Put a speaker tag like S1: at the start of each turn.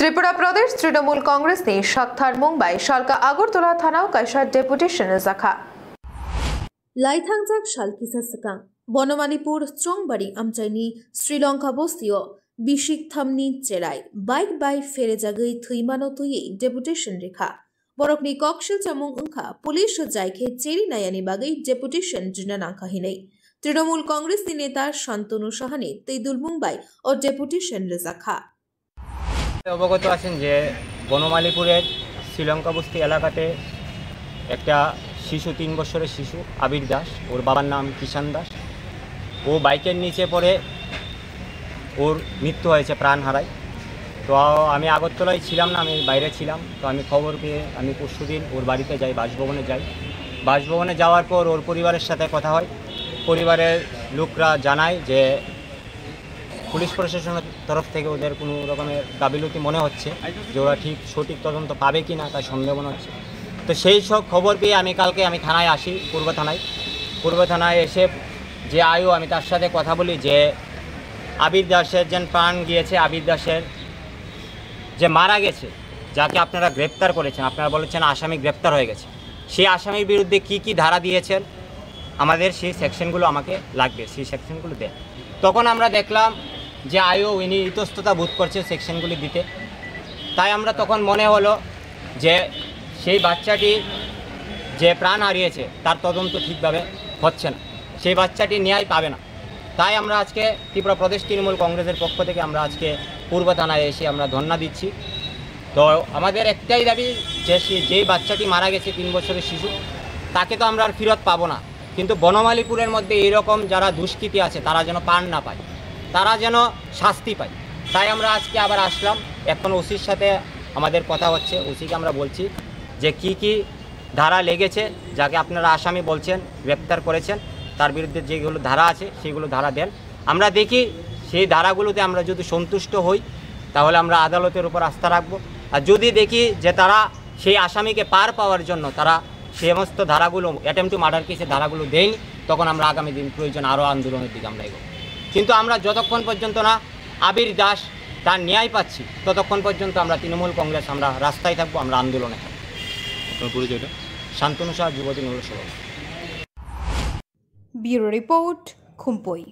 S1: ত্রিপুরা প্রদেশ তৃণমূল কংগ্রেস ने शाखथार मुंबई शालका আগরতলা থানাও কাইসা ডেপুটেশন জাখা লাইথাংজাক শালকিসা সাকাং বনমালীপুর স্ট্রংবাড়ি আমচাইনি শ্রীলঙ্কা বস্তিও বিশিক থামনি চেরাই বাইক বাই ফেরে জাগৈ থৈমানো তুই ডেপুটেশন রেখা বরকনি ককশিল চামুং উংখা পুলিশ জায়खे চেরি নায়ানি বাগৈ ডেপুটেশন জিনা নাকাহিनै তৃণমূল কংগ্রেস নেতা শান্তনু সাহানি তৈদুল মুম্বাই ও ডেপুটেশন রেজাখা
S2: অবগত আছেন যে বনমালীপুরের শ্রীলঙ্কা বস্তি এলাকাতে একটা শিশু 3 বছরের শিশু আবির দাস, ওর বাবার নাম কিষান দাস। ও বাইকের নিচে পড়ে ওর মৃত্যু হয়েছে, প্রাণ হারায়। তো আমি আগরতলায় ছিলাম না, আমি বাইরে ছিলাম। তো আমি খবর পেয়ে আমি পরশুদিন ওর বাড়িতে যাই, বাসভবনে যাই। বাসভবনে যাওয়ার পর ওর পরিবারের সাথে কথা হয়। পরিবারের লোকরা জানায় যে পুলিশ প্রশাসনের তরফ থেকে ওদের কোনো রকমের গাফিলতি মনে হচ্ছে, যে ওরা সঠিক তদন্ত পাবে কি না তার সন্দেহ মনে হচ্ছে। তো সেই সব খবর পেয়ে আমি কালকে থানায় আসি, পূর্ব থানায় এসে যে আয়ু আমি তার সাথে কথা বলি যে আবির দাসের যে প্রাণ গিয়েছে, আবির দাসের যে মারা গেছে, যাকে আপনারা গ্রেপ্তার করেছেন, আপনারা বলেছেন আসামি গ্রেপ্তার হয়ে গেছে, সেই আসামির বিরুদ্ধে কি ধারা দিয়েছেন আমাদের সেই সেকশনগুলো আমাকে লাগবে, সেই সেকশনগুলো দেন। তখন আমরা দেখলাম যে আয়ু ইনি ইতস্ততা বোধ করছে সেকশনগুলি দিতে। তাই আমরা তখন মনে হলো যে সেই বাচ্চাটি যে প্রাণ হারিয়েছে তার তদন্ত ঠিকভাবে হচ্ছে না, সেই বাচ্চাটি ন্যায় পাবে না। তাই আমরা আজকে ত্রিপুরা প্রদেশ তৃণমূল কংগ্রেসের পক্ষ থেকে আমরা আজকে পূর্ব থানায় এসে আমরা ধর্ণা দিচ্ছি। তো আমাদের একটাই দাবি যে যেই বাচ্চাটি মারা গেছে 3 বছরের শিশু, তাকে তো আমরা আর ফেরত পাবো না, কিন্তু বনমালীপুরের মধ্যে এইরকম যারা দুষ্কৃতী আছে তারা যেন প্রাণ না পায়, তারা যেন শাস্তি পায়। তাই আমরা আজকে আবার আসলাম। এখন ওসির সাথে আমাদের কথা হচ্ছে, ওসিকে আমরা বলছি যে কি ধারা লেগেছে, যাকে আপনারা আসামি বলছেন গ্রেপ্তার করেছেন, তার বিরুদ্ধে যেগুলো ধারা আছে সেগুলো ধারা দেন। আমরা দেখি সেই ধারাগুলোতে আমরা যদি সন্তুষ্ট হই তাহলে আমরা আদালতের উপর আস্থা রাখবো। আর যদি দেখি যে তারা সেই আসামিকে পার পাওয়ার জন্য তারা সমস্ত ধারাগুলো অ্যাটেম্প টু মার্ডার কেসের ধারাগুলো দেয়নি, তখন আমরা আগামী দিন প্রয়োজন আরও আন্দোলনের দিকে আমরা এগোবো। কিন্তু আমরা যতক্ষণ পর্যন্ত না আবির দাস তার ন্যায় পাচ্ছি ততক্ষণ পর্যন্ত আমরা তৃণমূল কংগ্রেস আমরা রাস্তায় থাকবো, আমরা আন্দোলনে থাকবো। পরিচয়টা শান্তনু সাহা, যুবতী নগর সভা।
S1: Bureau report, খুম্পই।